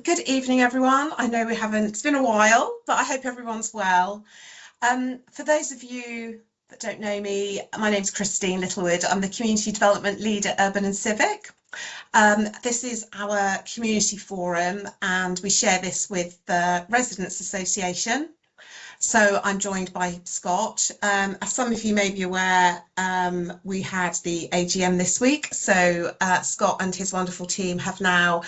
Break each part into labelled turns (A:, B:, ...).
A: Good evening, everyone. I know it's been a while, but I hope everyone's well. For those of you that don't know me, my name's Christine Littlewood. I'm the Community Development Lead at Urban and Civic. This is our community forum, and we share this with the Residents Association. So I'm joined by Scott. As some of you may be aware, we had the AGM this week. So Scott and his wonderful team have now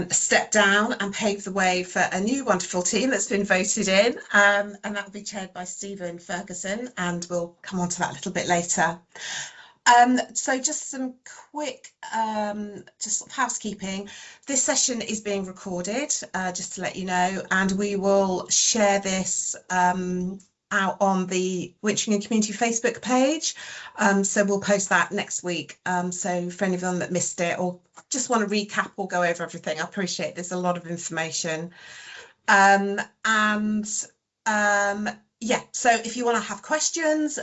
A: stepped down and paved the way for a new wonderful team that's been voted in. And that will be chaired by Stephen Ferguson, and we'll come on to that a little bit later. So just some quick just sort of housekeeping. This session is being recorded, just to let you know, and we will share this out on the Wintringham Community Facebook page. So we'll post that next week. So for any of them that missed it or just want to recap or go over everything, I appreciate there's a lot of information. Yeah, so if you want to have questions,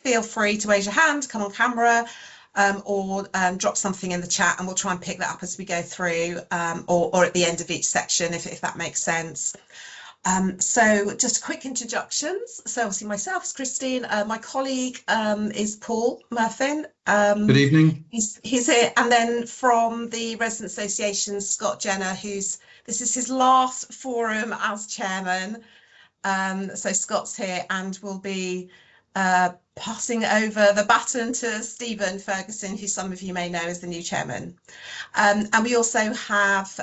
A: feel free to raise your hand, come on camera, or drop something in the chat, and we'll try and pick that up as we go through, or at the end of each section, if that makes sense. So just quick introductions. So obviously myself is Christine, my colleague is Paul Murphin.
B: Good evening.
A: He's here, and then from the Resident Association, Scott Jenner, this is his last forum as chairman. So Scott's here and will be passing over the baton to Stephen Ferguson, who some of you may know as the new chairman. And we also have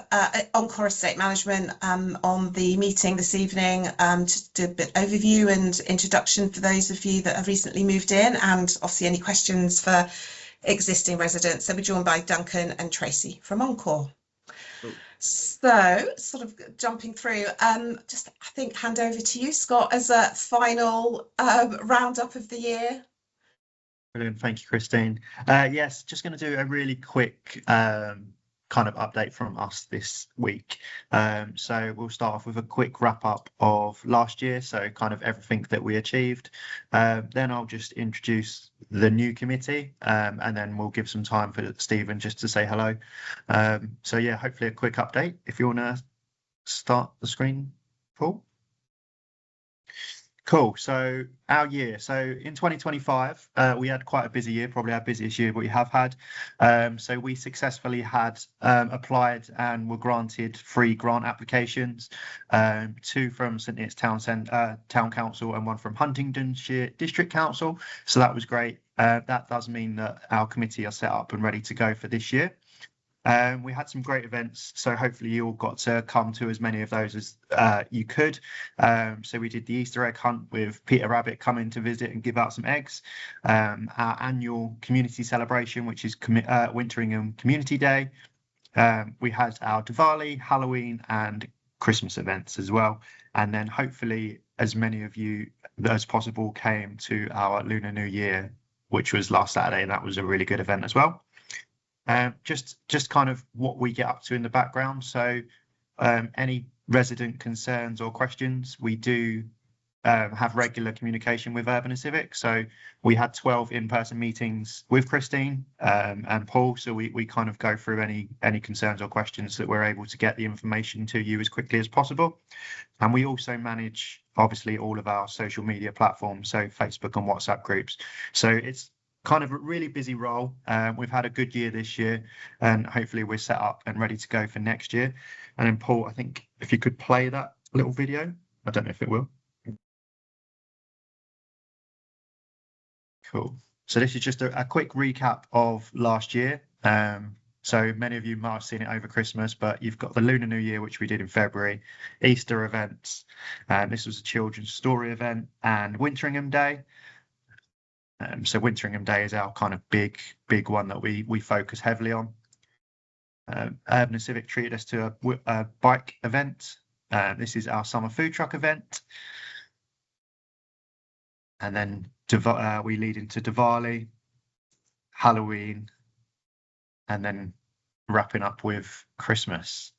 A: Encore Estate Management on the meeting this evening to do a bit overview and introduction for those of you that have recently moved in, and obviously any questions for existing residents. So we're joined by Duncan and Tracy from Encore. So sort of jumping through, just I think hand over to you, Scott, as a final roundup of the year.
C: Brilliant, thank you, Christine. Yes, just going to do a really quick kind of update from us this week. So we'll start off with a quick wrap up of last year, so kind of everything that we achieved. Then I'll just introduce the new committee, and then we'll give some time for Stephen just to say hello. So yeah, hopefully a quick update. If you want to start the screen, Paul. Cool. So our year. So in 2025, we had quite a busy year, probably our busiest year we have had. So we successfully had applied and were granted 3 grant applications, 2 from St Neots Town Council and 1 from Huntingdonshire District Council. So that was great. That does mean that our committee are set up and ready to go for this year. We had some great events, so hopefully you all got to come to as many of those as you could. So we did the Easter egg hunt with Peter Rabbit coming to visit and give out some eggs. Our annual community celebration, which is Wintringham Community Day. We had our Diwali, Halloween and Christmas events as well. And then hopefully as many of you as possible came to our Lunar New Year, which was last Saturday, and that was a really good event as well. Just kind of what we get up to in the background. So any resident concerns or questions, we do have regular communication with Urban and Civic. So we had 12 in-person meetings with Christine and Paul. So we kind of go through any concerns or questions that we're able to get the information to you as quickly as possible. And we also manage obviously all of our social media platforms, so Facebook and WhatsApp groups. So it's kind of a really busy role. We've had a good year this year, and hopefully we're set up and ready to go for next year. And then Paul, I think if you could play that little video, I don't know if it will. Cool. So this is just a quick recap of last year. So many of you might have seen it over Christmas, but you've got the Lunar New Year, which we did in February, Easter events, this was a children's story event, and Wintringham Day. So Wintringham Day is our kind of big one that we focus heavily on. Urban and Civic treated us to a bike event. This is our summer food truck event. And then we lead into Diwali, Halloween, and then wrapping up with Christmas.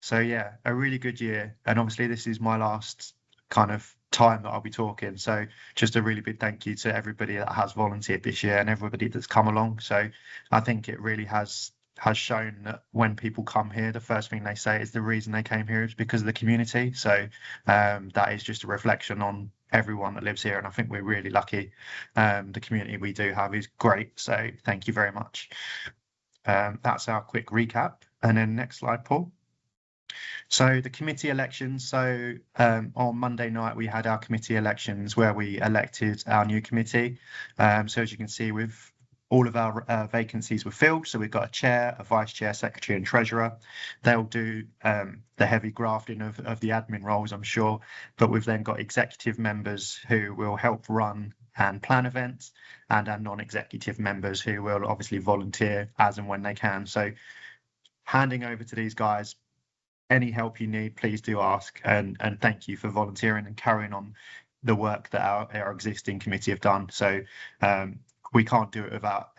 C: So yeah, a really good year. And obviously this is my last kind of time that I'll be talking, so just a really big thank you to everybody that has volunteered this year and everybody that's come along. So I think it really has has shown that when people come here, the first thing they say is the reason they came here is because of the community. So that is just a reflection on everyone that lives here, and I think we're really lucky. The community we do have is great, so thank you very much. That's our quick recap. And then next slide, Paul. So the committee elections. So on Monday night we had our committee elections where we elected our new committee. So as you can see, with all of our vacancies were filled. So we've got a chair, a vice chair, secretary and treasurer. They'll do the heavy grafting of the admin roles, I'm sure. But we've then got executive members who will help run and plan events, and our non-executive members who will obviously volunteer as and when they can. So handing over to these guys, any help you need, please do ask, and thank you for volunteering and carrying on the work that our existing committee have done. So we can't do it without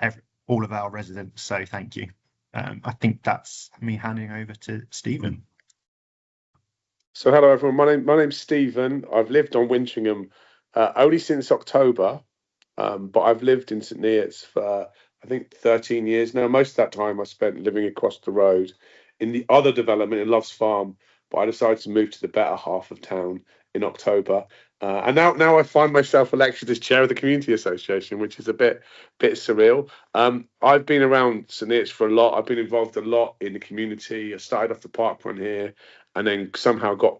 C: all of our residents, so thank you. I think that's me handing over to Stephen.
B: So hello everyone, my name's Stephen. I've lived on Wintringham only since October, but I've lived in St Neots for I think 13 years now. Most of that time I spent living across the road in the other development in Love's Farm, but I decided to move to the better half of town in October. And now I find myself elected as chair of the community association, which is a bit surreal. I've been around St Neots for a lot. I've been involved a lot in the community. I started off the park run here, and then somehow got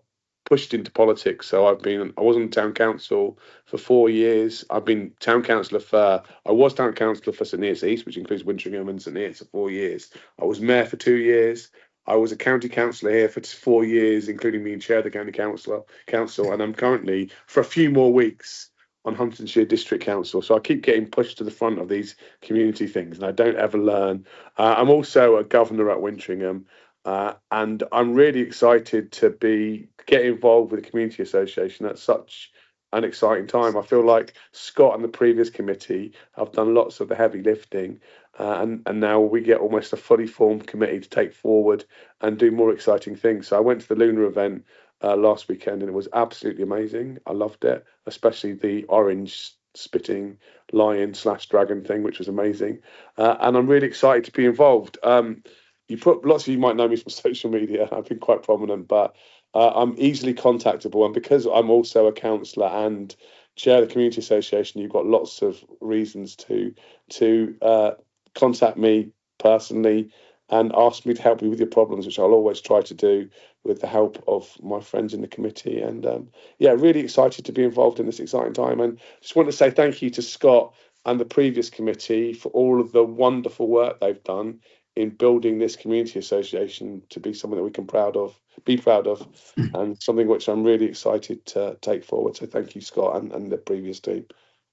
B: pushed into politics. So I was on town council for 4 years. I was town councillor for St Neots East, which includes Wintringham and St Neots, for 4 years. I was mayor for 2 years. I was a county councillor here for 4 years, including being chair of the county council, and I'm currently, for a few more weeks, on Huntingdonshire District Council. So I keep getting pushed to the front of these community things, and I don't ever learn. I'm also a governor at Wintringham, and I'm really excited to get involved with the community association at such an exciting time. I feel like Scott and the previous committee have done lots of the heavy lifting, and now we get almost a fully formed committee to take forward and do more exciting things. So I went to the Lunar event last weekend, and it was absolutely amazing. I loved it, especially the orange spitting lion/dragon thing, which was amazing. And I'm really excited to be involved. Lots of you might know me from social media. I've been quite prominent, but I'm easily contactable, and because I'm also a councillor and chair of the community association, you've got lots of reasons to contact me personally and ask me to help you with your problems, which I'll always try to do with the help of my friends in the committee. And really excited to be involved in this exciting time. And just want to say thank you to Scott and the previous committee for all of the wonderful work they've done in building this community association to be something that we can be proud of, and something which I'm really excited to take forward. So thank you, Scott, and the previous team.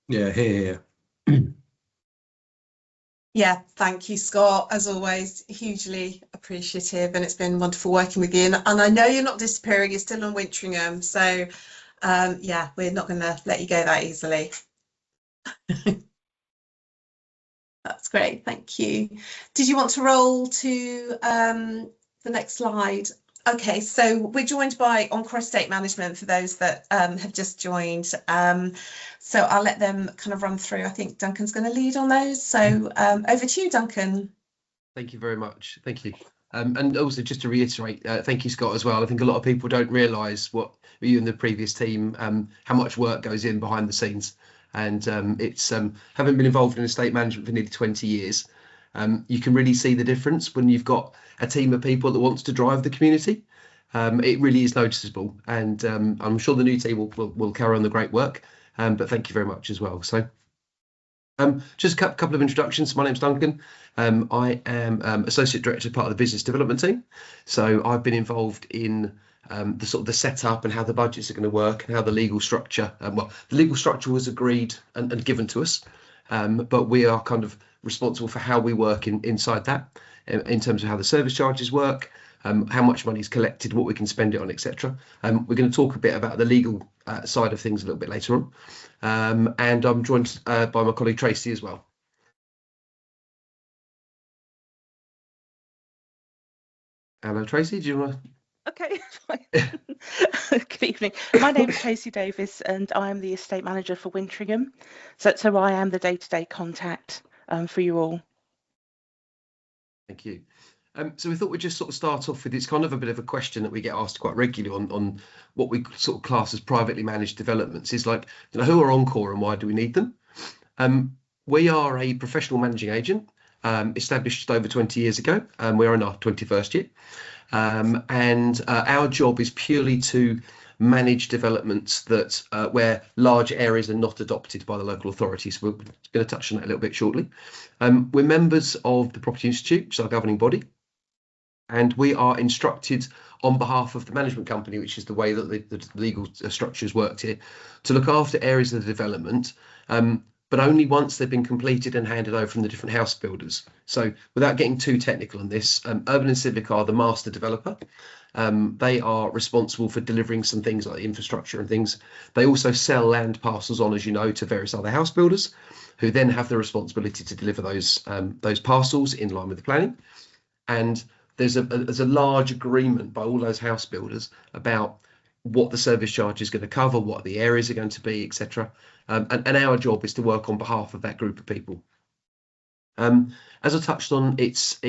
D: Yeah, here.
A: Yeah, thank you, Scott. As always, hugely appreciative, and it's been wonderful working with you. And I know you're not disappearing, you're still on Wintringham. So we're not going to let you go that easily. That's great, thank you. Did you want to roll to the next slide? Okay, so we're joined by Encore Estate Management for those that have just joined. So I'll let them kind of run through. I think Duncan's going to lead on those. So over to you, Duncan.
D: Thank you very much. Thank you. And also just to reiterate, thank you, Scott, as well. I think a lot of people don't realise what you and the previous team, how much work goes in behind the scenes. And it's having been involved in estate management for nearly 20 years, you can really see the difference when you've got a team of people that wants to drive the community. It really is noticeable, and I'm sure the new team will carry on the great work. But thank you very much as well. So just a couple of introductions. My name's Duncan. I am Associate Director, part of the Business Development team. So I've been involved in the setup and how the budgets are going to work and how the legal structure, the legal structure was agreed and given to us, but we are kind of responsible for how we work inside that, in terms of how the service charges work, how much money is collected, what we can spend it on, etc. We're going to talk a bit about the legal side of things a little bit later on, and I'm joined by my colleague Tracy as well. Hello, Tracy, do you want to?
E: Okay, fine. Good evening. My name is Tracy Davis, and I am the estate manager for Wintringham. So I am the day-to-day contact for you all.
D: Thank you. So we thought we'd just sort of start off with, it's kind of a bit of a question that we get asked quite regularly on what we sort of class as privately managed developments, is like, you know, who are Encore and why do we need them? We are a professional managing agent, established just over 20 years ago. We're in our 21st year. And our job is purely to manage developments that where large areas are not adopted by the local authorities. We're going to touch on that a little bit shortly. We're members of the Property Institute, which is our governing body, and we are instructed on behalf of the management company, which is the way that the legal structures worked here, to look after areas of the development, but only once they've been completed and handed over from the different house builders. So without getting too technical on this, Urban and Civic are the master developer. They are responsible for delivering some things like the infrastructure and things. They also sell land parcels on, as you know, to various other house builders, who then have the responsibility to deliver those parcels in line with the planning. And there's a large agreement by all those house builders about what the service charge is going to cover, what the areas are going to be, etc. And our job is to work on behalf of that group of people. As I touched on, it's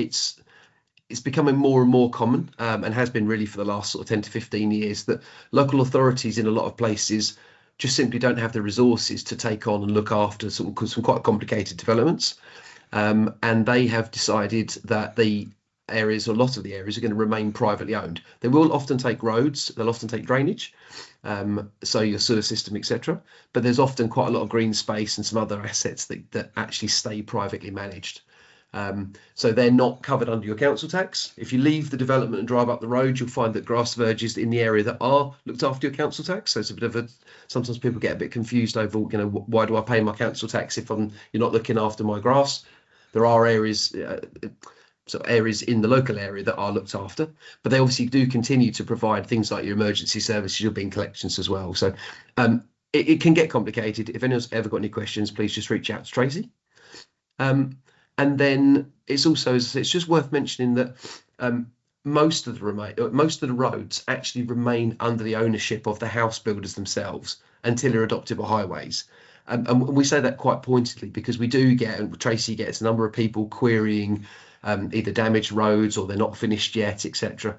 D: becoming more and more common, and has been really for the last sort of 10 to 15 years, that local authorities in a lot of places just simply don't have the resources to take on and look after some quite complicated developments. And they have decided that the areas, or a lot of the areas, are going to remain privately owned. They will often take roads, they'll often take drainage, so your sewer system, etc. But there's often quite a lot of green space and some other assets that actually stay privately managed. So they're not covered under your council tax. If you leave the development and drive up the road, you'll find that grass verges in the area that are looked after your council tax. So it's a bit of sometimes people get a bit confused over, you know, why do I pay my council tax if you're not looking after my grass? There are areas, areas in the local area that are looked after, but they obviously do continue to provide things like your emergency services, your bin collections as well. So it can get complicated. If anyone's ever got any questions, please just reach out to Tracy. And then it's just worth mentioning that most of the roads actually remain under the ownership of the house builders themselves until they're adopted by highways. And we say that quite pointedly because we do get, and Tracy gets, a number of people querying either damaged roads, or they're not finished yet, etc.,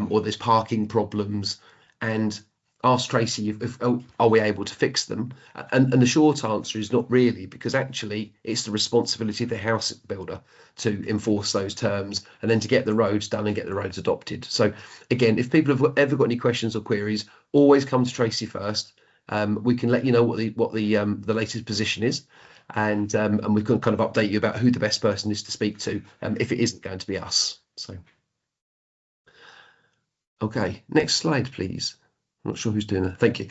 D: or there's parking problems, and ask Tracy if are we able to fix them, and the short answer is not really, because actually it's the responsibility of the house builder to enforce those terms and then to get the roads done and get the roads adopted. So again, if people have ever got any questions or queries, always come to Tracy first. We can let you know what the latest position is, and we can kind of update you about who the best person is to speak to if it isn't going to be us. So okay, next slide please. I'm not sure who's doing that. Thank you.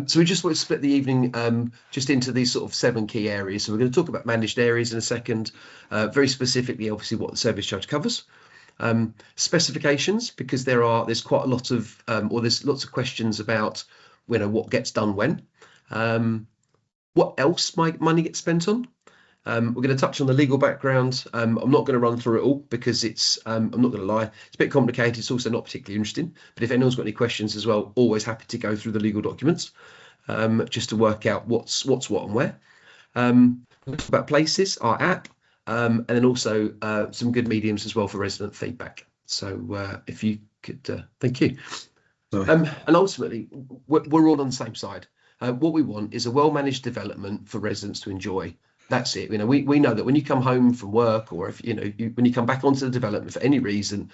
D: So we just want to split the evening just into these sort of 7 key areas. So we're going to talk about managed areas in a second, very specifically, obviously, what the service charge covers. Specifications, because there's quite a lot of, or there's lots of questions about, you know, what gets done when. What else might money get spent on? We're going to touch on the legal background. I'm not going to run through it all because it's, I'm not going to lie, it's a bit complicated. It's also not particularly interesting. But if anyone's got any questions as well, always happy to go through the legal documents just to work out what's what and where. We'll talk about Places, our app, and then also some good mediums as well for resident feedback. So if you could, thank you. And ultimately, we're all on the same side. What we want is a well-managed development for residents to enjoy. That's it. You know, we know that when you come home from work, or if when you come back onto the development for any reason,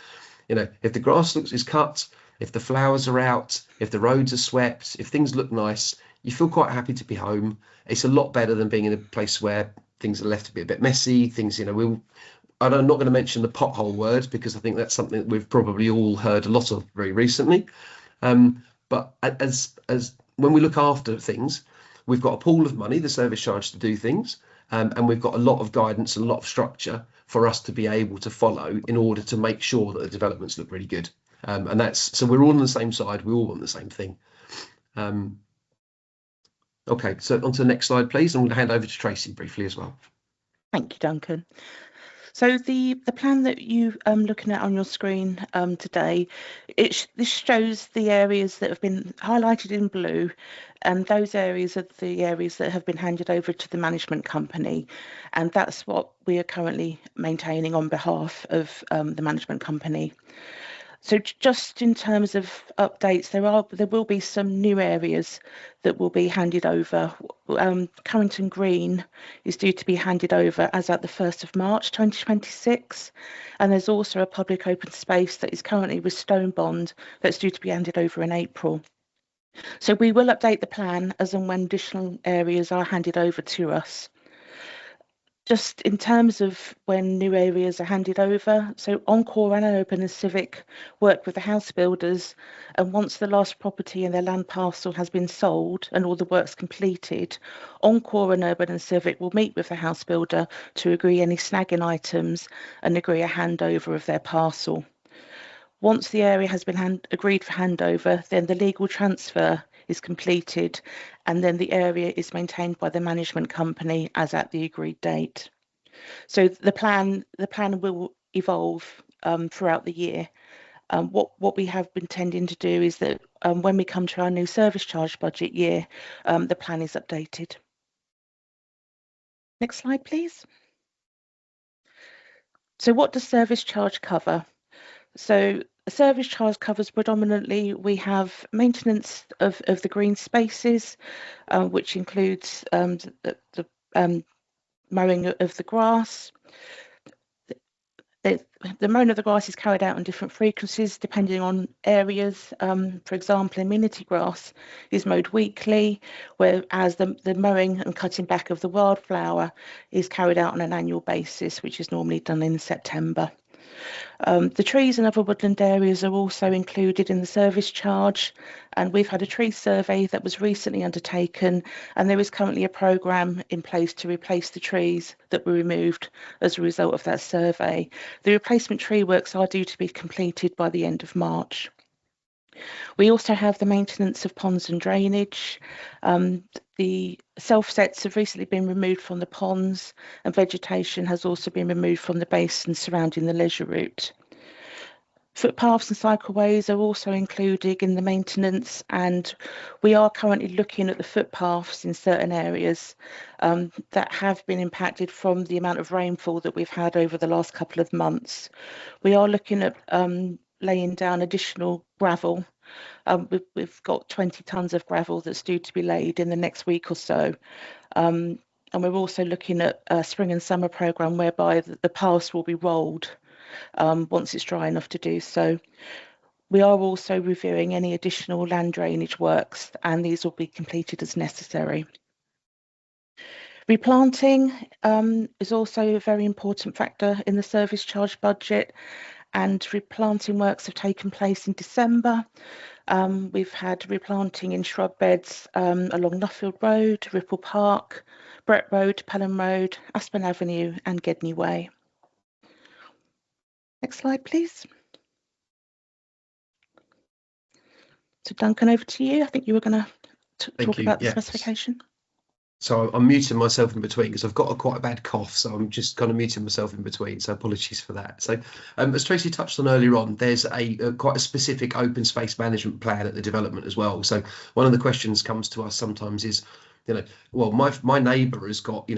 D: you know, if the grass is cut, if the flowers are out, if the roads are swept, if things look nice, you feel quite happy to be home. It's a lot better than being in a place where things are left to be a bit messy. Things, you know, I'm not going to mention the pothole word because I think that's something that we've probably all heard a lot of very recently. But as when we look after things, we've got a pool of money, the service charge, to do things. And we've got a lot of guidance and a lot of structure for us to be able to follow in order to make sure that the developments look really good. And that's, so we're all on the same side. We all want the same thing. Okay, so on to the next slide, please. I'm going to hand over to Tracy briefly as well.
E: Thank you, Duncan. So the plan that you looking at on your screen today, this shows the areas that have been highlighted in blue, and those areas are the areas that have been handed over to the management company, and that's what we are currently maintaining on behalf of the management company. So just in terms of updates, there will be some new areas that will be handed over. Carrington Green is due to be handed over as at the 1st of March 2026, and there's also a public open space that is currently with Stone Bond that's due to be handed over in April. So we will update the plan as and when additional areas are handed over to us. Just in terms of when new areas are handed over, so Encore and Urban and Civic work with the house builders, and once the last property in their land parcel has been sold and all the work's completed, Encore and Urban and Civic will meet with the house builder to agree any snagging items and agree a handover of their parcel. Once the area has been agreed for handover, then the legal transfer is completed, and then the area is maintained by the management company as at the agreed date. So the plan will evolve throughout the year. What we have been tending to do is that when we come to our new service charge budget year, the plan is updated. Next slide, please. So what does service charge cover? So a service charge covers predominantly, we have maintenance of the green spaces, which includes the mowing of the grass. The mowing of the grass is carried out on different frequencies depending on areas. For example, amenity grass is mowed weekly, whereas the mowing and cutting back of the wildflower is carried out on an annual basis, which is normally done in September. The trees and other woodland areas are also included in the service charge, and we've had a tree survey that was recently undertaken, and there is currently a programme in place to replace the trees that were removed as a result of that survey. The replacement tree works are due to be completed by the end of March. We also have the maintenance of ponds and drainage. The self-sets have recently been removed from the ponds, and vegetation has also been removed from the basin surrounding the leisure route. Footpaths and cycleways are also included in the maintenance, and we are currently looking at the footpaths in certain areas that have been impacted from the amount of rainfall that we've had over the last couple of months. We are looking at laying down additional gravel. We've got 20 tonnes of gravel that's due to be laid in the next week or so. And we're also looking at a spring and summer programme whereby the paths will be rolled once it's dry enough to do so. We are also reviewing any additional land drainage works, and these will be completed as necessary. Replanting is also a very important factor in the service charge budget, and replanting works have taken place in December. We've had replanting in shrub beds along Nuffield Road, Ripple Park, Brett Road, Pelham Road, Aspen Avenue and Gedney Way. Next slide, please. So Duncan, over to you. I think you were going to talk about the specification.
D: So I'm muting myself in between because I've got quite a bad cough, so I'm just kind of muting myself in between. So apologies for that. So as Tracy touched on earlier on, there's quite a specific open space management plan at the development as well. So one of the questions comes to us sometimes is, well, my neighbour has got,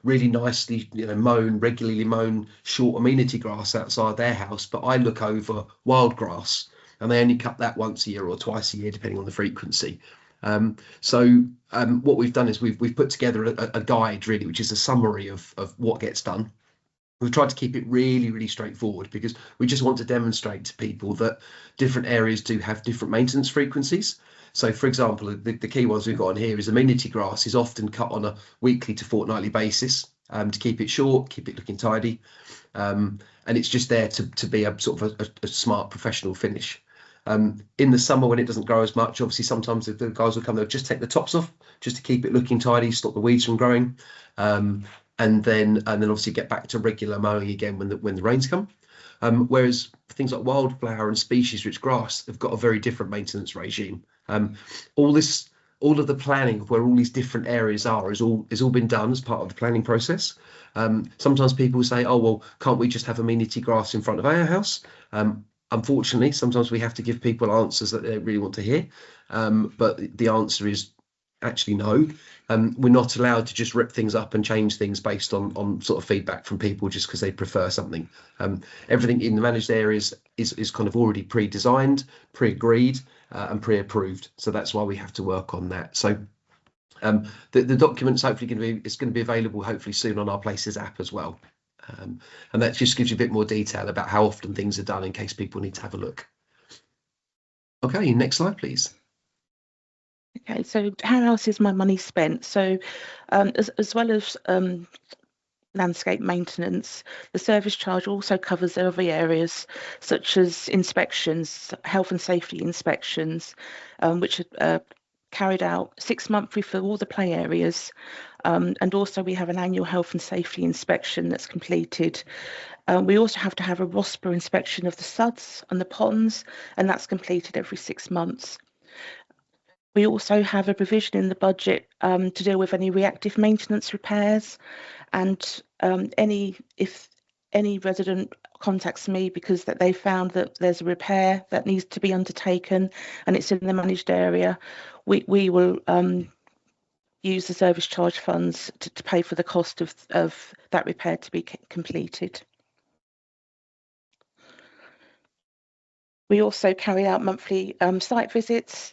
D: really nicely, regularly mown short amenity grass outside their house, but I look over wild grass and they only cut that once a year or twice a year, depending on the frequency. What we've done is we've put together a guide, really, which is a summary of what gets done. We've tried to keep it really, really straightforward because we just want to demonstrate to people that different areas do have different maintenance frequencies. So, for example, the key ones we've got on here is amenity grass is often cut on a weekly to fortnightly basis to keep it short, keep it looking tidy. And it's just there to be a sort of a smart professional finish. In the summer, when it doesn't grow as much, obviously sometimes the guys will come, they'll just take the tops off just to keep it looking tidy, stop the weeds from growing, and then obviously get back to regular mowing again when the rains come. Whereas things like wildflower and species rich grass have got a very different maintenance regime. All this all of the planning of where all these different areas are is all been done as part of the planning process. Sometimes people say, oh, well, can't we just have amenity grass in front of our house? Unfortunately, sometimes we have to give people answers that they really want to hear. But the answer is actually no. We're not allowed to just rip things up and change things based on sort of feedback from people just because they prefer something. Everything in the managed areas is kind of already pre-designed, pre-agreed, and pre-approved. So that's why we have to work on that. So the document's hopefully going to be available hopefully soon on our Places app as well. And that just gives you a bit more detail about how often things are done in case people need to have a look. Okay, next slide, please.
E: Okay, so how else is my money spent? So as well as landscape maintenance, the service charge also covers other areas such as inspections, health and safety inspections, which are carried out 6 monthly for all the play areas. And also we have an annual health and safety inspection that's completed. We also have to have a ROSPA inspection of the suds and the ponds, and that's completed every 6 months. We also have a provision in the budget to deal with any reactive maintenance repairs, and if any resident contacts me because that they found that there's a repair that needs to be undertaken and it's in the managed area, we will use the service charge funds to pay for the cost of that repair to be completed. We also carry out monthly site visits.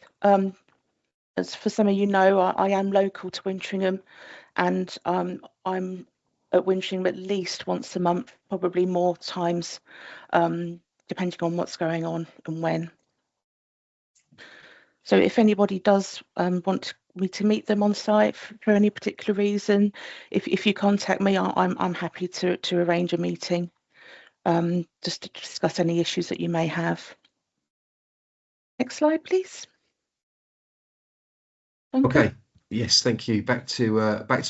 E: As for some of you know, I am local to Wintringham, and I'm at Wintringham at least once a month, probably more times, depending on what's going on and when. So if anybody does want me to meet them on site for any particular reason, if you contact me, I'm happy to arrange a meeting just to discuss any issues that you may have. Next slide, please.
D: Okay. Yes, thank you. Back to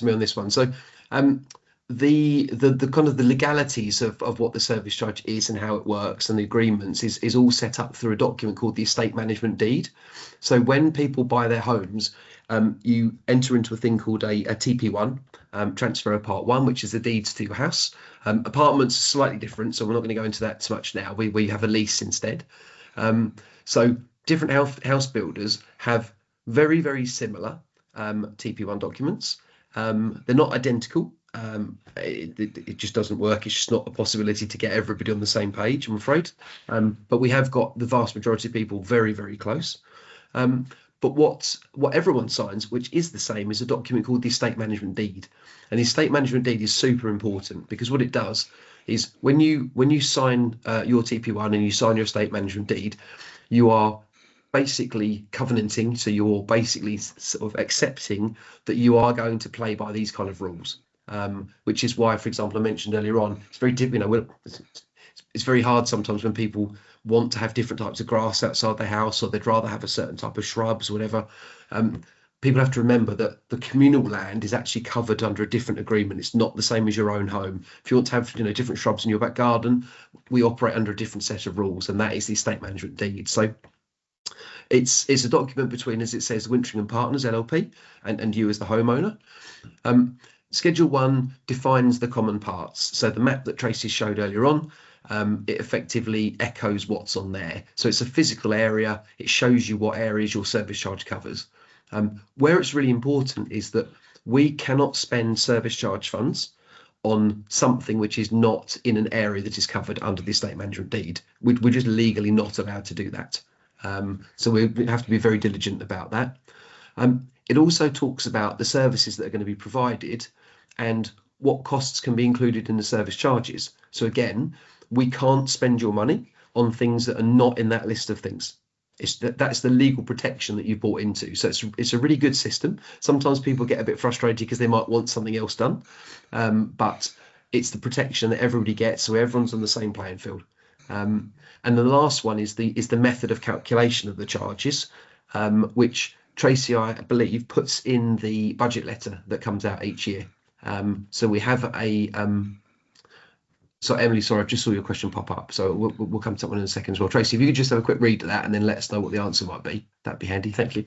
D: me on this one. So the kind of the legalities of what the service charge is and how it works and the agreements is all set up through a document called the estate management deed. So when people buy their homes, you enter into a thing called a TP1, transfer of part 1, which is the deeds to your house. Apartments are slightly different, so we're not going to go into that too much now. We have a lease instead. So different house builders have very, very similar TP1 documents. They're not identical. It just doesn't work. It's just not a possibility to get everybody on the same page, I'm afraid. But we have got the vast majority of people very, very close. But what everyone signs, which is the same, is a document called the estate management deed. And the estate management deed is super important because what it does is when you sign your TP1 and you sign your estate management deed, you are basically covenanting, so you're basically sort of accepting that you are going to play by these kind of rules, which is why, for example, I mentioned earlier on, it's very it's very hard sometimes when people want to have different types of grass outside their house, or they'd rather have a certain type of shrubs or whatever. People have to remember that the communal land is actually covered under a different agreement. It's not the same as your own home. If you want to have different shrubs in your back garden, we operate under a different set of rules, and that is the estate management deed. So it's a document between, as it says, Wintringham Partners LLP and you as the homeowner. Schedule 1 defines the common parts. So the map that Tracy showed earlier on, it effectively echoes what's on there. So it's a physical area. It shows you what areas your service charge covers. Where it's really important is that we cannot spend service charge funds on something which is not in an area that is covered under the estate management deed. We're just legally not allowed to do that. So we have to be very diligent about that. It also talks about the services that are going to be provided and what costs can be included in the service charges. So again, we can't spend your money on things that are not in that list of things. That's the legal protection that you bought into. So it's a really good system. Sometimes people get a bit frustrated because they might want something else done, but it's the protection that everybody gets, so everyone's on the same playing field. And the last one is the method of calculation of the charges, which Tracy, I believe, puts in the budget letter that comes out each year. So we have a so Emily, sorry, I just saw your question pop up, so we'll come to that one in a second as well. Tracy, if you could just have a quick read of that and then let us know what the answer might be, that'd be handy. Thank you.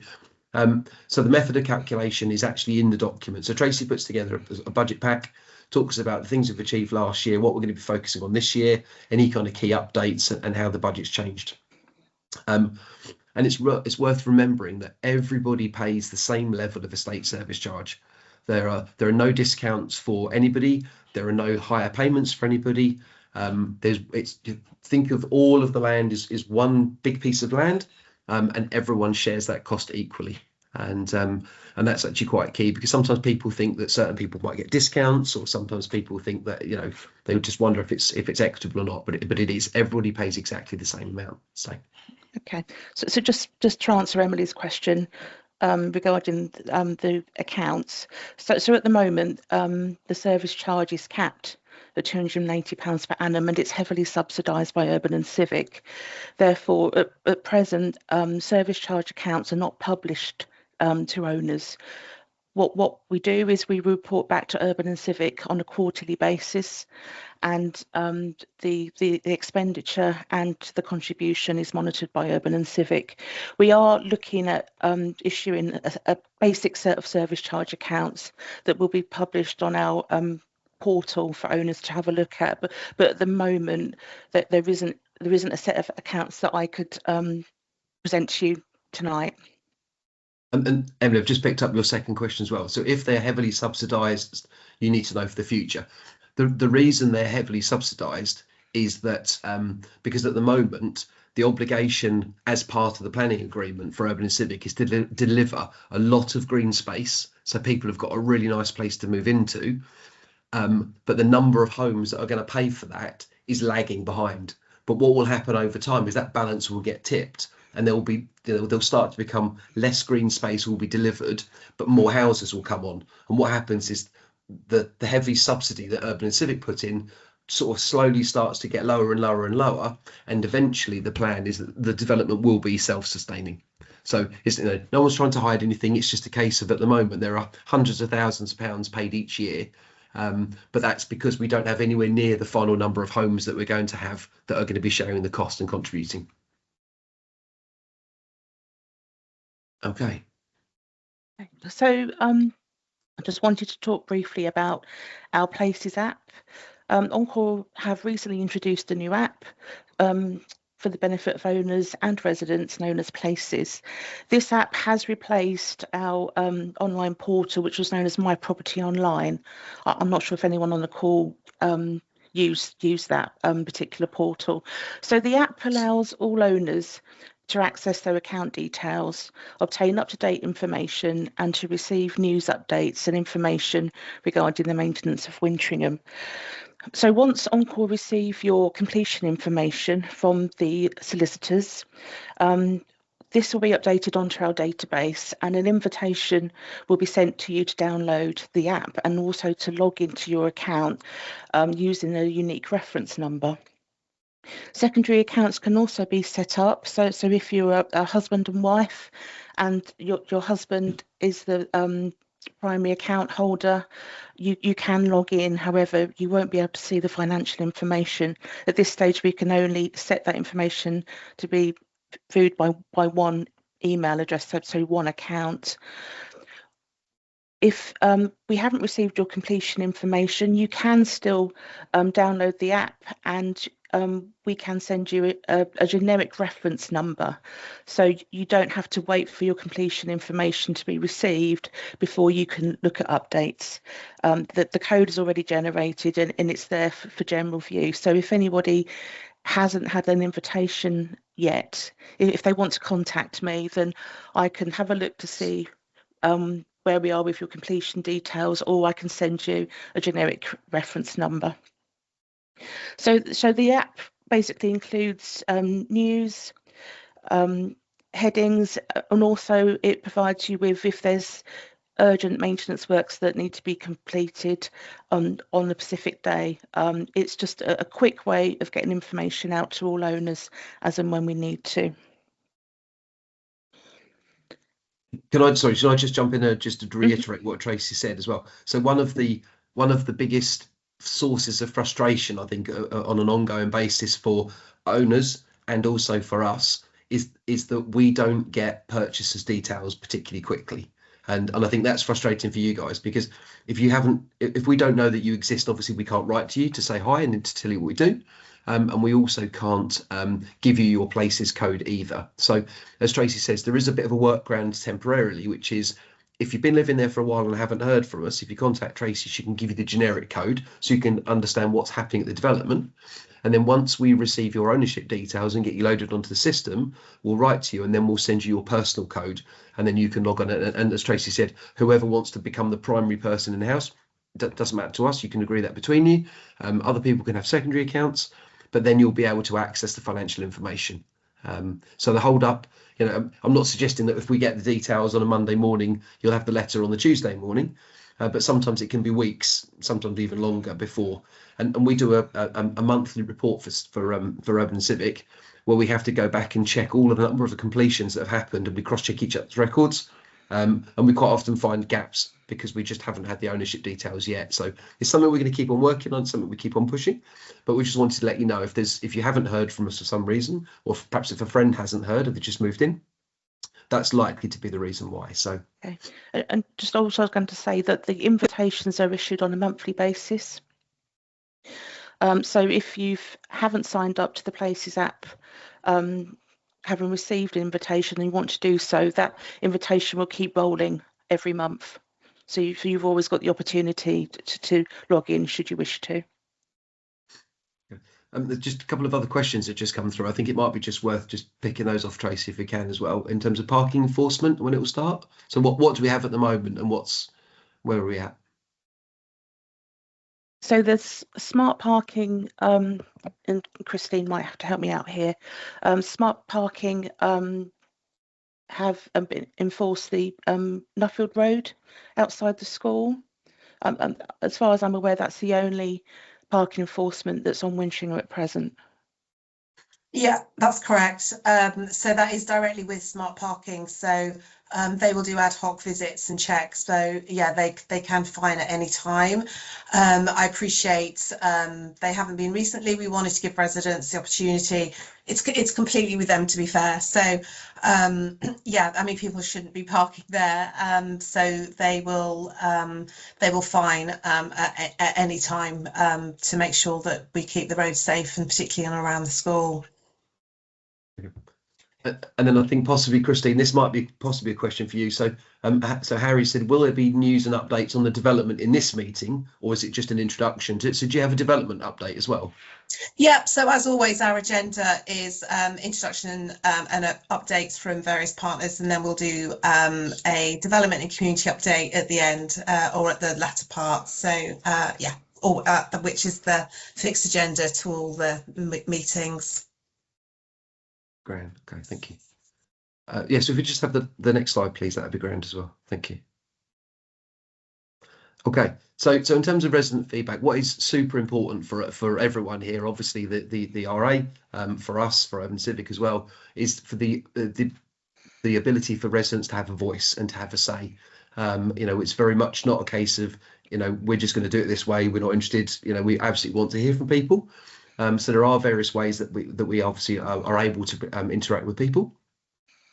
D: So the method of calculation is actually in the document. So Tracy puts together a budget pack, talks about the things we've achieved last year, what we're going to be focusing on this year, any kind of key updates and how the budget's changed. And it's worth remembering that everybody pays the same level of estate service charge. There are no discounts for anybody. There are no higher payments for anybody. Think of all of the land is one big piece of land, and everyone shares that cost equally. And that's actually quite key, because sometimes people think that certain people might get discounts, or sometimes people think that, you know, they would just wonder if it's equitable or not. But it is. Everybody pays exactly the same amount. So.
E: Okay, so just to answer Emily's question regarding the accounts. So at the moment, the service charge is capped at £280 per annum, and it's heavily subsidised by Urban and Civic. Therefore, at present, service charge accounts are not published to owners. What we do is we report back to Urban and Civic on a quarterly basis, and the expenditure and the contribution is monitored by Urban and Civic. We are looking at issuing a basic set of service charge accounts that will be published on our portal for owners to have a look at, but at the moment that there isn't a set of accounts that I could present to you tonight.
D: And Emily, I've just picked up your second question as well. So if they're heavily subsidised, you need to know for the future. The reason they're heavily subsidised is that because at the moment the obligation as part of the planning agreement for Urban and Civic is to deliver a lot of green space, so people have got a really nice place to move into, but the number of homes that are going to pay for that is lagging behind. But what will happen over time is that balance will get tipped, and they'll start to become less green space will be delivered, but more houses will come on. And what happens is the heavy subsidy that Urban and Civic put in sort of slowly starts to get lower and lower and lower, and eventually the plan is that the development will be self-sustaining. So it's, no one's trying to hide anything. It's just a case of, at the moment, there are hundreds of thousands of pounds paid each year. But that's because we don't have anywhere near the final number of homes that we're going to have that are going to be sharing the cost and contributing. Okay.
E: So I just wanted to talk briefly about our Places app. Encore have recently introduced a new app for the benefit of owners and residents, known as Places. This app has replaced our online portal, which was known as My Property Online. I'm not sure if anyone on the call used that particular portal. So the app allows all owners to access their account details, obtain up-to-date information, and to receive news updates and information regarding the maintenance of Wintringham. So once Encore receive your completion information from the solicitors, this will be updated onto our database, and an invitation will be sent to you to download the app and also to log into your account using a unique reference number. Secondary accounts can also be set up. So if you're a husband and wife, and your husband is the primary account holder, you can log in. However, you won't be able to see the financial information. At this stage, we can only set that information to be viewed by one email address, so one account. If we haven't received your completion information, you can still download the app, and we can send you a generic reference number. So you don't have to wait for your completion information to be received before you can look at updates. The code is already generated, and it's there for general view. So if anybody hasn't had an invitation yet, if they want to contact me, then I can have a look to see where we are with your completion details, or I can send you a generic reference number. So the app basically includes news, headings, and also it provides you with, if there's urgent maintenance works that need to be completed on a specific day. It's just a quick way of getting information out to all owners as and when we need to.
D: Should I just jump in just to reiterate what Tracy said as well? So one of the biggest sources of frustration, I think, on an ongoing basis for owners and also for us, is that we don't get purchasers' details particularly quickly. And I think that's frustrating for you guys, because if we don't know that you exist, obviously we can't write to you to say hi and to tell you what we do. And we also can't give you your places code either. So as Tracy says, there is a bit of a workaround temporarily, which is if you've been living there for a while and haven't heard from us, if you contact Tracy, she can give you the generic code so you can understand what's happening at the development. And then once we receive your ownership details and get you loaded onto the system, we'll write to you and then we'll send you your personal code. And then you can log on. And as Tracy said, whoever wants to become the primary person in the house, that doesn't matter to us. You can agree that between you. Other people can have secondary accounts, but then you'll be able to access the financial information. So the hold up, I'm not suggesting that if we get the details on a Monday morning, you'll have the letter on the Tuesday morning, but sometimes it can be weeks, sometimes even longer before. And we do a monthly report for Urban Civic, where we have to go back and check all of the number of the completions that have happened, and we cross-check each other's records. And we quite often find gaps because we just haven't had the ownership details yet. So it's something we're going to keep on working on, something we keep on pushing. But we just wanted to let you know if you haven't heard from us for some reason, or perhaps if a friend hasn't heard and they just moved in, that's likely to be the reason why. So
E: okay. And just also I was going to say that the invitations are issued on a monthly basis. So if you haven't signed up to the Places app, having received an invitation and you want to do so, that invitation will keep rolling every month. So you've always got the opportunity to log in should you wish to.
D: There's just a couple of other questions that just come through. I think it might be just worth just picking those off, Tracy, if we can as well, in terms of parking enforcement, when it will start. So what do we have at the moment, and where are we at?
E: So there's smart parking, and Christine might have to help me out here. Smart parking have enforced the Nuffield Road outside the school. As far as I'm aware, that's the only parking enforcement that's on Wintringham at present.
A: Yeah, that's correct. So that is directly with smart parking. So they will do ad hoc visits and checks. So yeah, they can fine at any time. I appreciate they haven't been recently. We wanted to give residents the opportunity. It's completely with them, to be fair. So yeah, I mean, people shouldn't be parking there. So they will fine at any time to make sure that we keep the roads safe, and particularly around the school.
D: And then I think possibly, Christine, this might be possibly a question for you. So Harry said, will there be news and updates on the development in this meeting, or is it just an introduction? So do you have a development update as well?
A: Yeah, so as always, our agenda is introduction and updates from various partners, and then we'll do a development and community update at the end or at the latter part. So yeah, which is the fixed agenda to all the meetings.
D: Grand. Okay, thank you. Yeah, so if we just have the next slide, please, that'd be grand as well. Thank you. Okay, so in terms of resident feedback, what is super important for everyone here, obviously the RA, for us, for Urban Civic as well, is for the ability for residents to have a voice and to have a say. It's very much not a case of we're just going to do it this way, we're not interested. We absolutely want to hear from people. So there are various ways that we obviously are able to interact with people.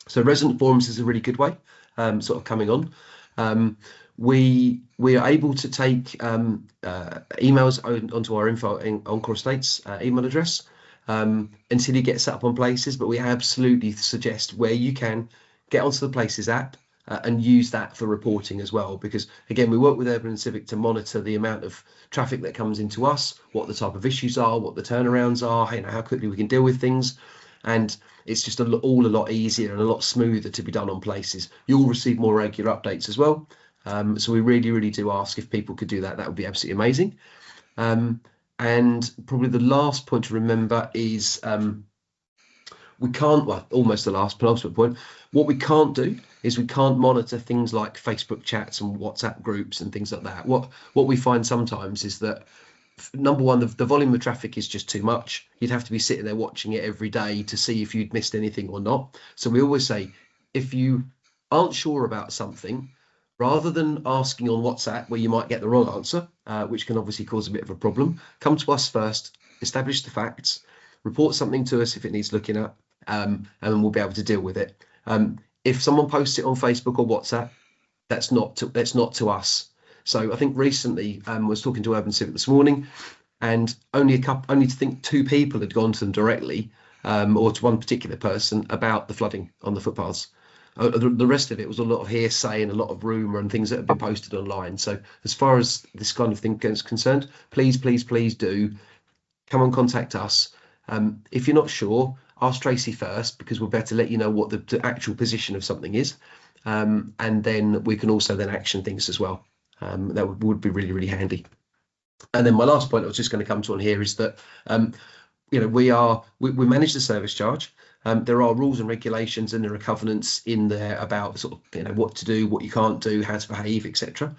D: So resident forums is a really good way, sort of coming on. We are able to take emails onto our info Encore Estates email address until you get set up on Places, but we absolutely suggest where you can get onto the Places app and use that for reporting as well, because again, we work with Urban Civic to monitor the amount of traffic that comes into us, what the type of issues are, what the turnarounds are, how quickly we can deal with things. And it's just all a lot easier and a lot smoother to be done on Places. You'll receive more regular updates as well. So we really, really do ask if people could do that. That would be absolutely amazing. And probably the last point to remember is we can't, well, almost the last penultimate point, what we can't do is we can't monitor things like Facebook chats and WhatsApp groups and things like that. What we find sometimes is that, number one, the volume of traffic is just too much. You'd have to be sitting there watching it every day to see if you'd missed anything or not. So we always say, if you aren't sure about something, rather than asking on WhatsApp where you might get the wrong answer, which can obviously cause a bit of a problem, come to us first, establish the facts, report something to us if it needs looking at, and we'll be able to deal with it. If someone posts it on Facebook or WhatsApp, that's not to us. So I think recently I was talking to Urban Civic this morning, and only to think 2 people had gone to them directly, or to one particular person about the flooding on the footpaths. The rest of it was a lot of hearsay and a lot of rumour and things that have been posted online. So as far as this kind of thing is concerned, please do come and contact us. If you're not sure, ask Tracy first, because we'll be able to let you know what the actual position of something is, and then we can also then action things as well. That would be really, really handy. And then my last point I was just going to come to on here is that we manage the service charge. There are rules and regulations, and there are covenants in there about sort of what to do, what you can't do, how to behave, etc.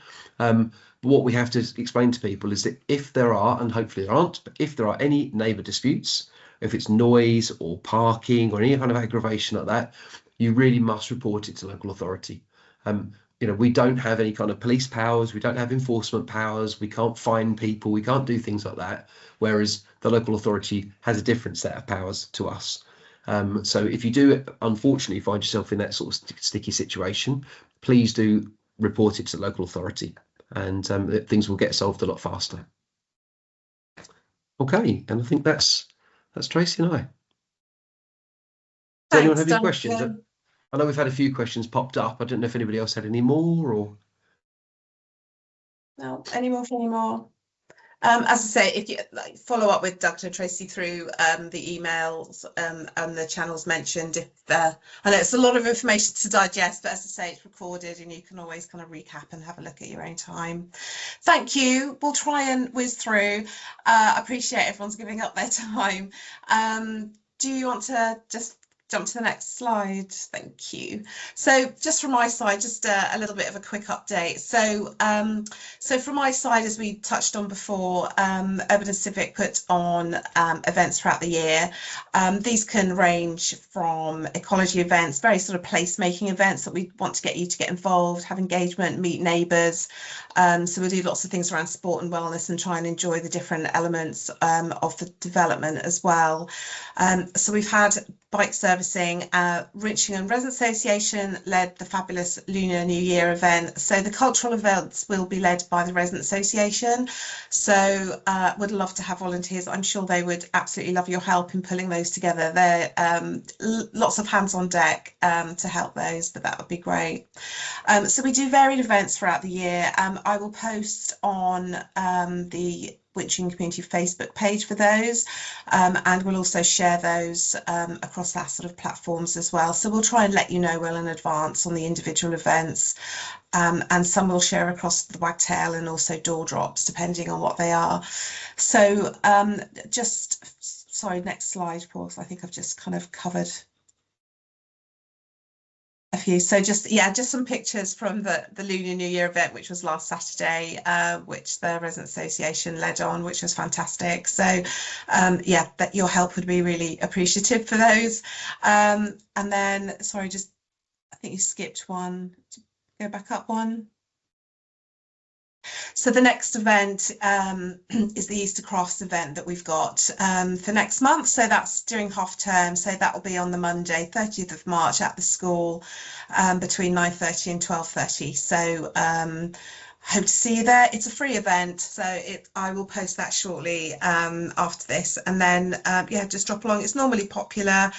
D: What we have to explain to people is that if there are, and hopefully there aren't, but if there are any neighbour disputes, if it's noise or parking or any kind of aggravation like that, you really must report it to local authority. We don't have any kind of police powers, we don't have enforcement powers, we can't fine people, we can't do things like that, whereas the local authority has a different set of powers to us. So if you do, unfortunately, find yourself in that sort of sticky situation, please do report it to the local authority, and things will get solved a lot faster. Okay, and I think that's Tracy and I. Does anyone have any questions? I know we've had a few questions popped up. I don't know if anybody else had any more, or
A: no, any more. As I say, if you follow up with Dr. Tracy through the emails and the channels mentioned, I know it's a lot of information to digest, but as I say, it's recorded and you can always kind of recap and have a look at your own time. Thank you. We'll try and whiz through. I appreciate everyone's giving up their time. Do you want to just jump to the next slide? Thank you. So just from my side, just a little bit of a quick update. So from my side, as we touched on before, Urban and Civic put on events throughout the year. These can range from ecology events, very sort of placemaking events that we want to get you to get involved, have engagement, meet neighbours. So we'll do lots of things around sport and wellness and try and enjoy the different elements of the development as well. So we've had bike servicing. Wintringham Residents Association led the fabulous Lunar New Year event. So the cultural events will be led by the Residents Association. So would love to have volunteers. I'm sure they would absolutely love your help in pulling those together. There lots of hands on deck to help those, but that would be great. So we do varied events throughout the year. I will post on the Wintringham Community Facebook page for those, and we'll also share those across our sort of platforms as well. So we'll try and let you know well in advance on the individual events, and some we'll share across the wagtail and also door drops depending on what they are. So sorry, next slide, Paul. I think I've just kind of covered a few. So just some pictures from the Lunar New Year event, which was last Saturday, which the Resident Association led on, which was fantastic. So that your help would be really appreciative for those. And then, sorry, I think you skipped one. Go back up one. So the next event is the Easter Crafts event that we've got for next month. So that's during half term. So that will be on the Monday, 30th of March at the school between 9:30 and 12:30. So hope to see you there. It's a free event, so I will post that shortly after this, and then just drop along. It's normally popular,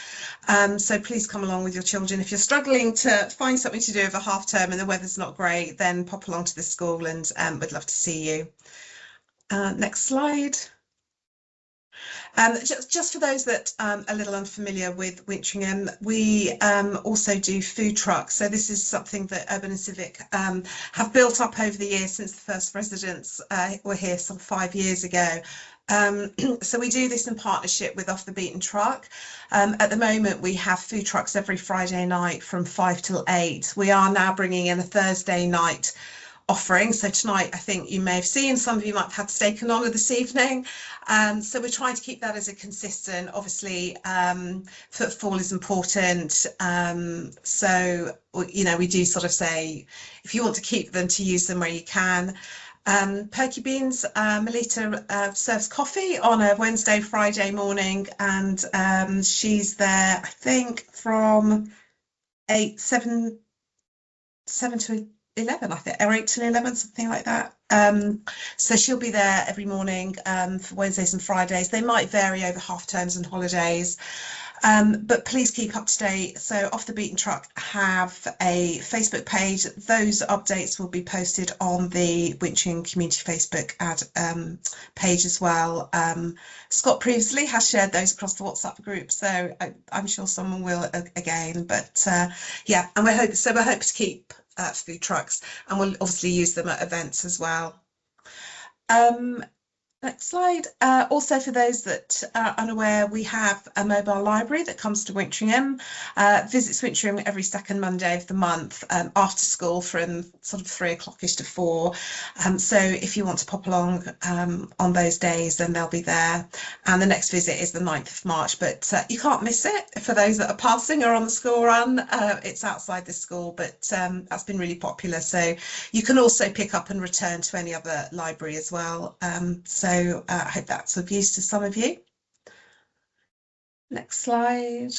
A: so please come along with your children. If you're struggling to find something to do over half term and the weather's not great, then pop along to the school, and we'd love to see you. Next slide. Just for those that are a little unfamiliar with Wintringham, we also do food trucks. So this is something that Urban and Civic have built up over the years since the first residents were here some 5 years ago. So we do this in partnership with Off the Beaten Truck. At the moment, we have food trucks every Friday night from 5 till 8. We are now bringing in a Thursday night offering. So tonight, I think you may have seen, some of you might have had steak and honour this evening. So we're trying to keep that as a consistent, obviously, footfall is important. So, we do sort of say, if you want to keep them, to use them where you can. Perky Beans, Melita serves coffee on a Wednesday, Friday morning, and she's there, I think, from 7 to 11, I think, or 8 till 11, something like that. So she'll be there every morning for Wednesdays and Fridays. They might vary over half terms and holidays. But please keep up to date. So Off the Beaten Track have a Facebook page. Those updates will be posted on the Wintringham Community Facebook ad page as well. Scott previously has shared those across the WhatsApp group, so I'm sure someone will again. But yeah, and we're hoping to keep food trucks, and we'll obviously use them at events as well. Next slide. Also, for those that are unaware, we have a mobile library that comes to Wintringham, visits Wintringham every second Monday of the month, after school from sort of 3 o'clock-ish to 4. So if you want to pop along on those days, then they'll be there. And the next visit is the 9th of March, but you can't miss it. For those that are passing or on the school run, it's outside the school, but that's been really popular. So you can also pick up and return to any other library as well. So I hope that's of use to some of you. Next slide.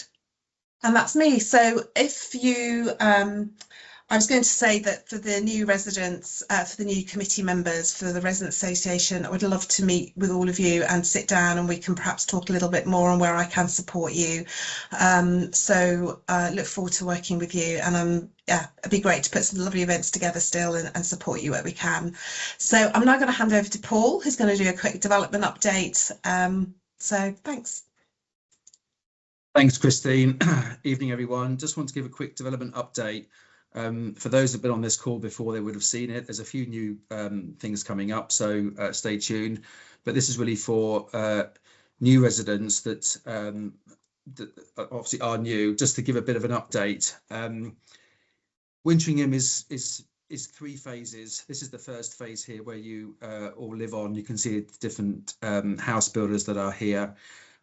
A: And that's me. So if you, I was going to say that for the new residents, for the new committee members, for the Resident Association, I would love to meet with all of you and sit down, and we can perhaps talk a little bit more on where I can support you. So look forward to working with you, and yeah, it'd be great to put some lovely events together still and support you where we can. So I'm now going to hand over to Paul, who's going to do a quick development update. So thanks.
F: Thanks, Christine. Evening, everyone. Just want to give a quick development update. For those who've been on this call before, they would have seen it. There's a few new things coming up, so stay tuned. But this is really for new residents that obviously are new. Just to give a bit of an update. Wintringham is 3 phases. This is the first phase here where you all live on. You can see different house builders that are here.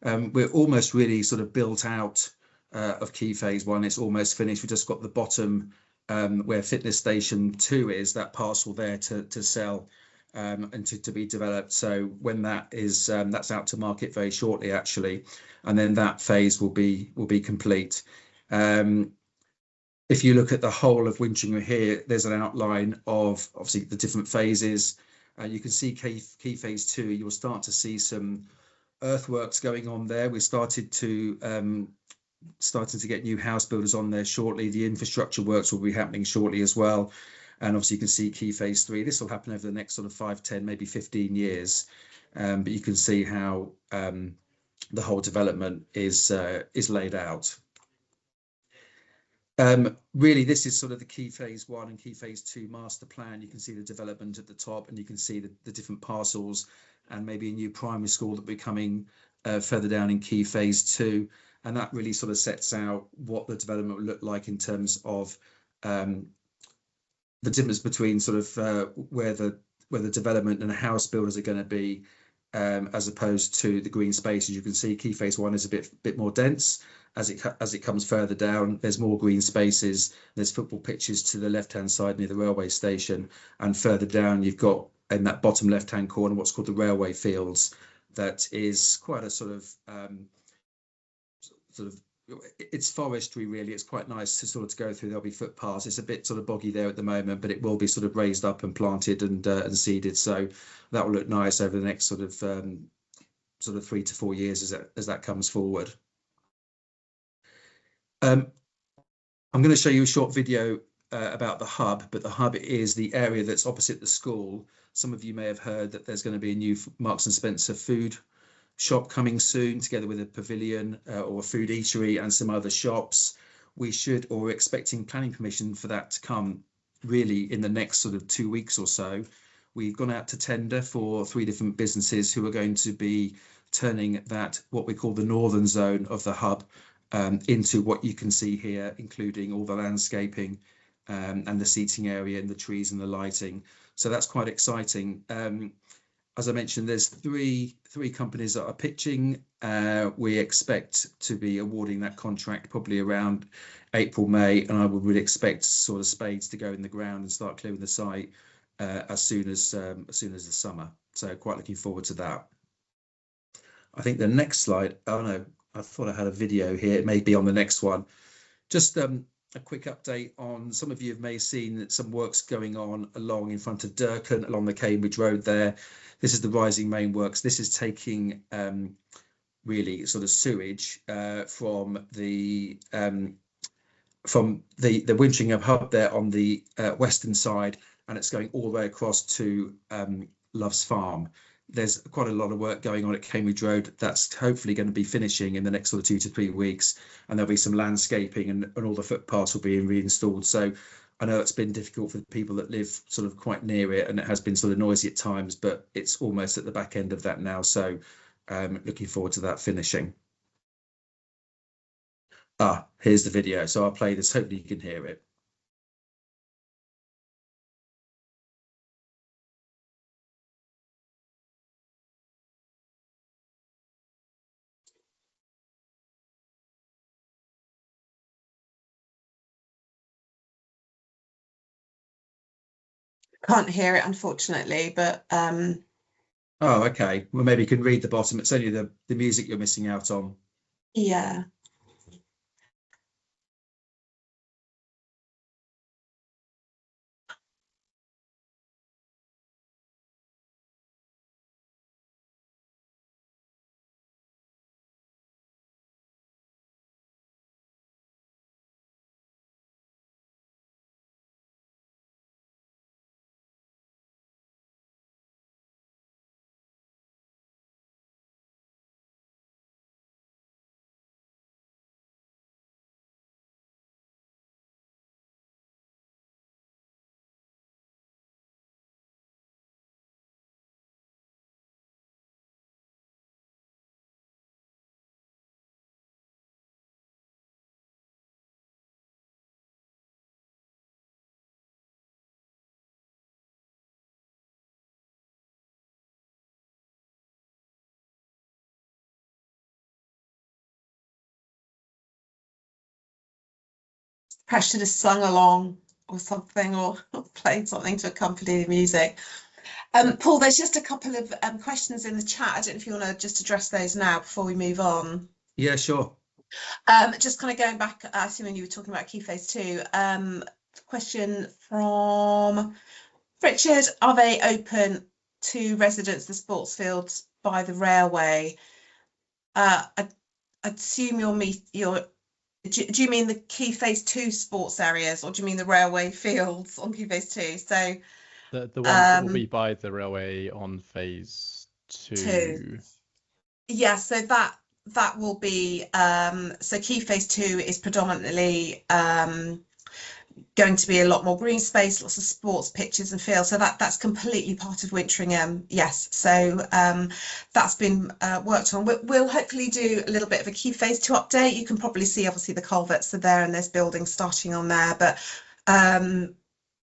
F: We're almost really sort of built out of key phase 1. It's almost finished. We've just got the bottom where fitness station 2 is, that parcel there to sell and to be developed. So when that is that's out to market very shortly, actually, and then that phase will be complete. If you look at the whole of Wintringham here, there's an outline of obviously the different phases. You can see key phase 2. You'll start to see some earthworks going on there. We starting to get new house builders on there shortly. The infrastructure works will be happening shortly as well. And obviously you can see key phase 3. This will happen over the next sort of 5, 10, maybe 15 years. But you can see how the whole development is laid out. Really, this is sort of the key phase 1 and key phase 2 master plan. You can see the development at the top, and you can see the different parcels, and maybe a new primary school that will be coming further down in key phase 2. And that really sort of sets out what the development will look like in terms of the difference between sort of where the development and the house builders are going to be, as opposed to the green spaces. You can see key phase 1 is a bit more dense. As it comes further down, there's more green spaces. There's football pitches to the left-hand side near the railway station, and further down you've got in that bottom left-hand corner what's called the railway fields. That is quite a sort of it's forestry really. It's quite nice to sort of go through. There'll be footpaths. It's a bit sort of boggy there at the moment, but it will be sort of raised up and planted and seeded. So that will look nice over the next sort of 3 to 4 years as that comes forward. I'm going to show you a short video about the hub, but the hub is the area that's opposite the school. Some of you may have heard that there's going to be a new Marks and Spencer food shop coming soon, together with a pavilion or a food eatery and some other shops. We're expecting planning permission for that to come really in the next sort of 2 weeks or so. We've gone out to tender for 3 different businesses who are going to be turning that, what we call the northern zone of the hub, into what you can see here, including all the landscaping and the seating area and the trees and the lighting. So that's quite exciting. As I mentioned, there's three companies that are pitching. We expect to be awarding that contract probably around April, May, and I would really expect sort of spades to go in the ground and start clearing the site as soon as the summer. So quite looking forward to that. I think the next slide. Oh no, I thought I had a video here. It may be on the next one. Just a quick update on, some of you may have seen that some work's going on along in front of Durkan along the Cambridge Road there. This is the Rising Main Works. This is taking really sort of sewage from the Wintringham hub there on the western side, and it's going all the way across to Love's Farm. There's quite a lot of work going on at Cambridge Road that's hopefully going to be finishing in the next sort of 2 to 3 weeks, and there'll be some landscaping, and all the footpaths will be reinstalled. So I know it's been difficult for the people that live sort of quite near it, and it has been sort of noisy at times, but it's almost at the back end of that now. So looking forward to that finishing. Here's the video. So I'll play this. Hopefully you can hear it.
A: Can't hear it, unfortunately, but
F: Oh, okay. Well, maybe you can read the bottom. It's only the music you're missing out on.
A: yeah. Perhaps should have sung along or something, or played something to accompany the music. Paul, there's just a couple of questions in the chat. I don't know if you want to just address those now before we move on.
F: Yeah, sure.
A: Just kind of going back, I see when you were talking about Key Phase 2, question from Richard: are they open to residents, the sports fields by the railway? I assume do you mean the Key Phase 2 sports areas, or do you mean the railway fields on Key Phase 2? So
G: the ones that will be by the railway on Phase 2.
A: Yeah, so that will be so Key Phase 2 is predominantly going to be a lot more green space, lots of sports pitches and fields. So that's completely part of Wintringham. Yes, so that's been worked on. We'll hopefully do a little bit of a Key Phase 2 update. You can probably see, obviously, the culverts are there and there's buildings starting on there. But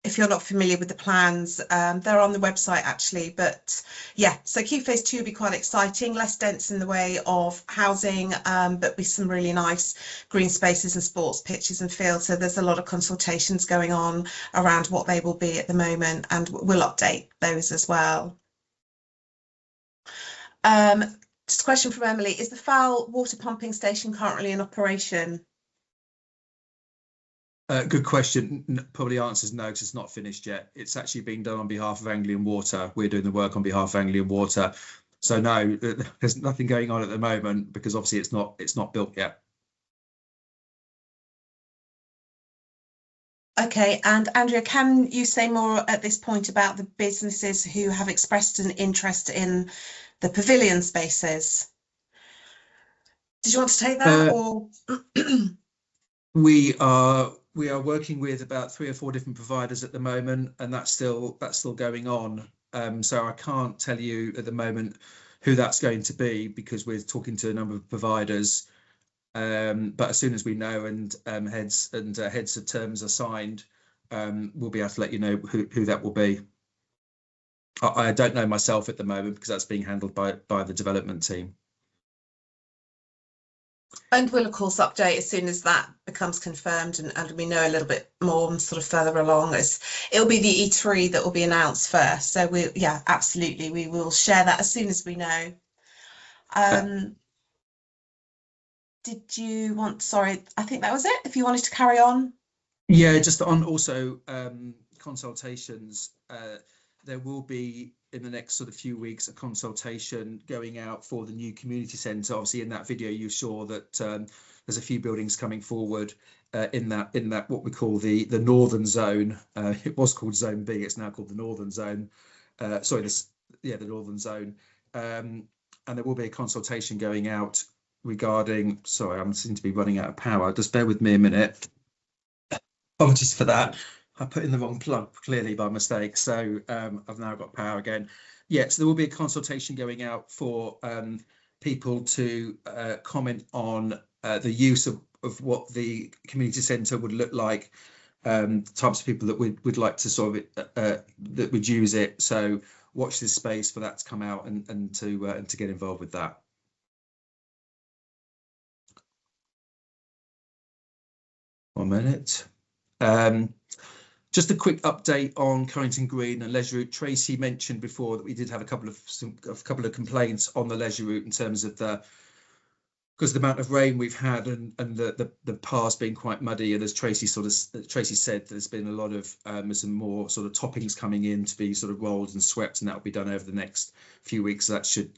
A: if you're not familiar with the plans, they're on the website actually. But yeah, so Key Phase 2 will be quite exciting, less dense in the way of housing, but with some really nice green spaces and sports pitches and fields. So there's a lot of consultations going on around what they will be at the moment, and we'll update those as well. Just a question from Emily: is the Fowl water pumping station currently in operation?
F: Good question. Probably answers no, because it's not finished yet. It's actually being done on behalf of Anglian Water. We're doing the work on behalf of Anglian Water. So no, there's nothing going on at the moment, because obviously it's not built yet.
A: Okay, and Andrea, can you say more at this point about the businesses who have expressed an interest in the pavilion spaces? Did you want to take that, or?
F: We are working with about 3 or 4 different providers at the moment, and that's still going on. So I can't tell you at the moment who that's going to be, because we're talking to a number of providers. But as soon as we know and heads of terms are signed, we'll be able to let you know who that will be. I don't know myself at the moment, because that's being handled by the development team.
A: And we'll of course update as soon as that becomes confirmed and we know a little bit more and sort of further along. It'll be the E3 that will be announced first. So yeah, absolutely, we will share that as soon as we know. Did you want, sorry, I think that was it. If you wanted to carry on.
F: Yeah, just on also consultations, there will be in the next sort of few weeks a consultation going out for the new community centre. Obviously, in that video you saw that there's a few buildings coming forward in that what we call the northern zone. It was called Zone B. It's now called the Northern Zone. The Northern Zone. And there will be a consultation going out regarding. Sorry, I seem to be running out of power. Just bear with me a minute. Apologies for that. I put in the wrong plug clearly by mistake. So I've now got power again. Yeah, so there will be a consultation going out for people to comment on the use of what the community centre would look like, types of people that would like to sort of that would use it. So watch this space for that to come out and to get involved with that. One minute. Just a quick update on Currington Green and Leisure Route. Tracy mentioned before that we did have a couple of complaints on the Leisure Route in terms of because the amount of rain we've had and the paths being quite muddy, and as Tracy said, there's been a lot of some more sort of toppings coming in to be sort of rolled and swept, and that will be done over the next few weeks. So that should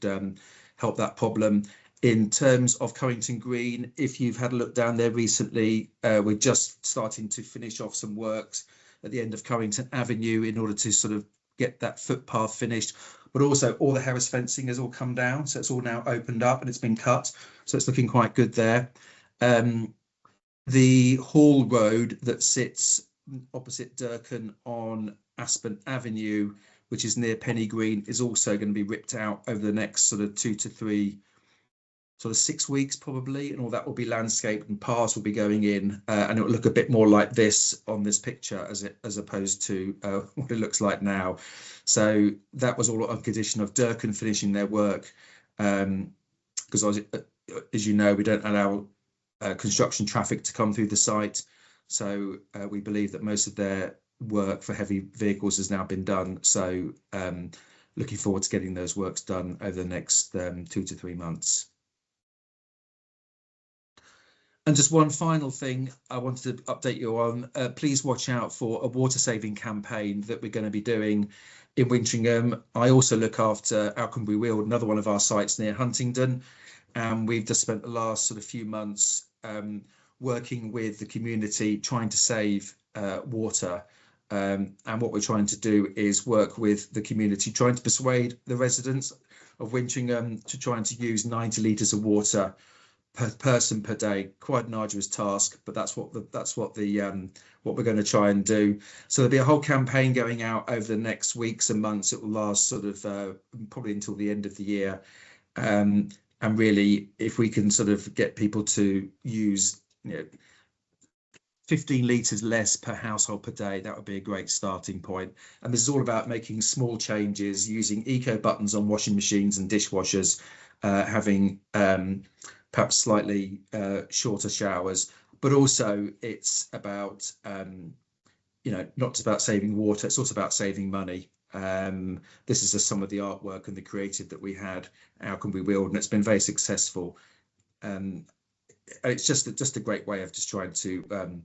F: help that problem. In terms of Currington Green, if you've had a look down there recently, we're just starting to finish off some works at the end of Currington Avenue in order to sort of get that footpath finished. But also all the Harris fencing has all come down, so it's all now opened up and it's been cut. So it's looking quite good there. The Hall Road that sits opposite Durkan on Aspen Avenue, which is near Penny Green, is also going to be ripped out over the next sort of 2 to 3 sort of 6 weeks probably, and all that will be landscaped and paths will be going in, and it will look a bit more like this on this picture as opposed to what it looks like now. So that was all on condition of Durkan finishing their work, because as you know, we don't allow construction traffic to come through the site. So we believe that most of their work for heavy vehicles has now been done. So looking forward to getting those works done over the next 2 to 3 months. And just one final thing I wanted to update you on. Please watch out for a water saving campaign that we're going to be doing in Wintringham. I also look after Alconbury Weald, another one of our sites near Huntingdon. And we've just spent the last sort of few months working with the community, trying to save water. And what we're trying to do is work with the community, trying to persuade the residents of Wintringham to try and to use 90 litres of water per person per day. Quite an arduous task, but that's what we're going to try and do. So there'll be a whole campaign going out over the next weeks and months. It will last sort of probably until the end of the year. And really, if we can sort of get people to use 15 litres less per household per day, that would be a great starting point. And this is all about making small changes, using eco buttons on washing machines and dishwashers, having perhaps slightly shorter showers, but also it's about not just about saving water, it's also about saving money. This is just some of the artwork and the creative that we had at Alconbury Weald, and it's been very successful. It's just a great way of just trying to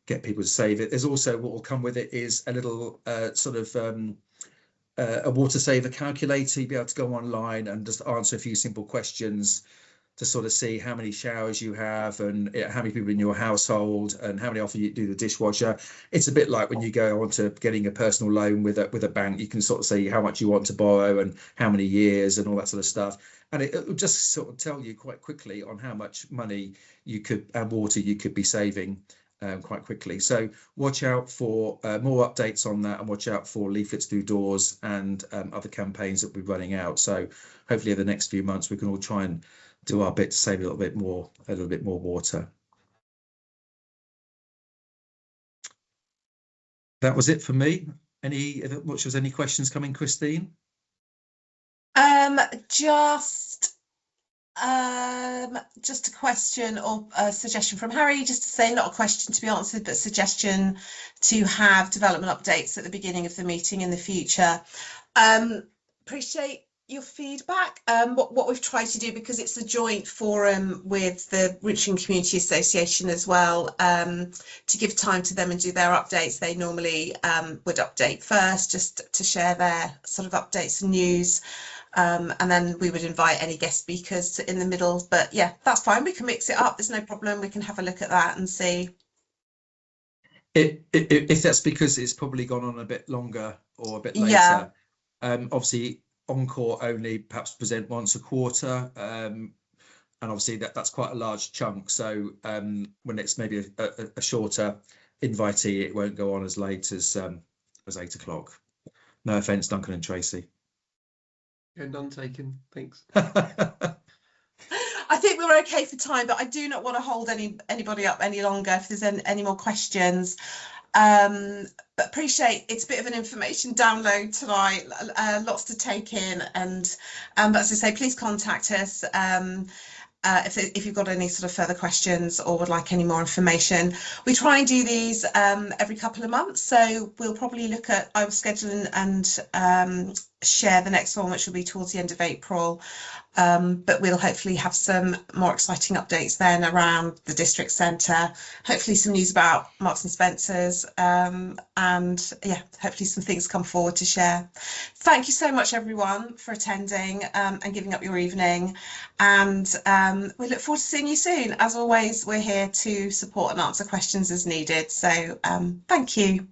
F: get people to save it. There's also, what will come with it is a little a water saver calculator. You'll be able to go online and just answer a few simple questions to sort of see how many showers you have and how many people in your household and how many often you do the dishwasher. It's a bit like when you go on to getting a personal loan with a bank, you can sort of say how much you want to borrow and how many years and all that sort of stuff. And it will just sort of tell you quite quickly on how much money you could and water you could be saving quite quickly. So watch out for more updates on that, and watch out for leaflets through doors and other campaigns that we're running out. So hopefully in the next few months we can all try and do our bit to save a little bit more water. That was it for me. Was any questions coming, Christine?
A: Just Just a question or a suggestion from Harry, just to say, not a question to be answered, but suggestion to have development updates at the beginning of the meeting in the future. Appreciate your feedback. What we've tried to do, because it's a joint forum with the Wintringham Community Association as well, to give time to them and do their updates. They normally would update first, just to share their sort of updates and news. And then we would invite any guest speakers in the middle. But yeah, that's fine. We can mix it up. There's no problem. We can have a look at that and see.
F: If that's because it's probably gone on a bit longer or a bit later.
A: Yeah.
F: Obviously, Encore only perhaps present once a quarter. And obviously that's quite a large chunk. So when it's maybe a shorter invitee, it won't go on as late as 8 o'clock. No offence, Duncan and Tracy.
D: Yeah, none taken. Thanks.
A: I think we're okay for time, but I do not want to hold anybody up any longer if there's any more questions. But appreciate it's a bit of an information download tonight, lots to take in, and but as I say, please contact us if you've got any sort of further questions or would like any more information. We try and do these every couple of months, so we'll probably look at, I will schedule and share the next one, which will be towards the end of April. But we'll hopefully have some more exciting updates then around the district centre, hopefully some news about Marks and Spencer's, and yeah, hopefully some things come forward to share. Thank you so much everyone for attending and giving up your evening, and we look forward to seeing you soon. As always, we're here to support and answer questions as needed, so thank you.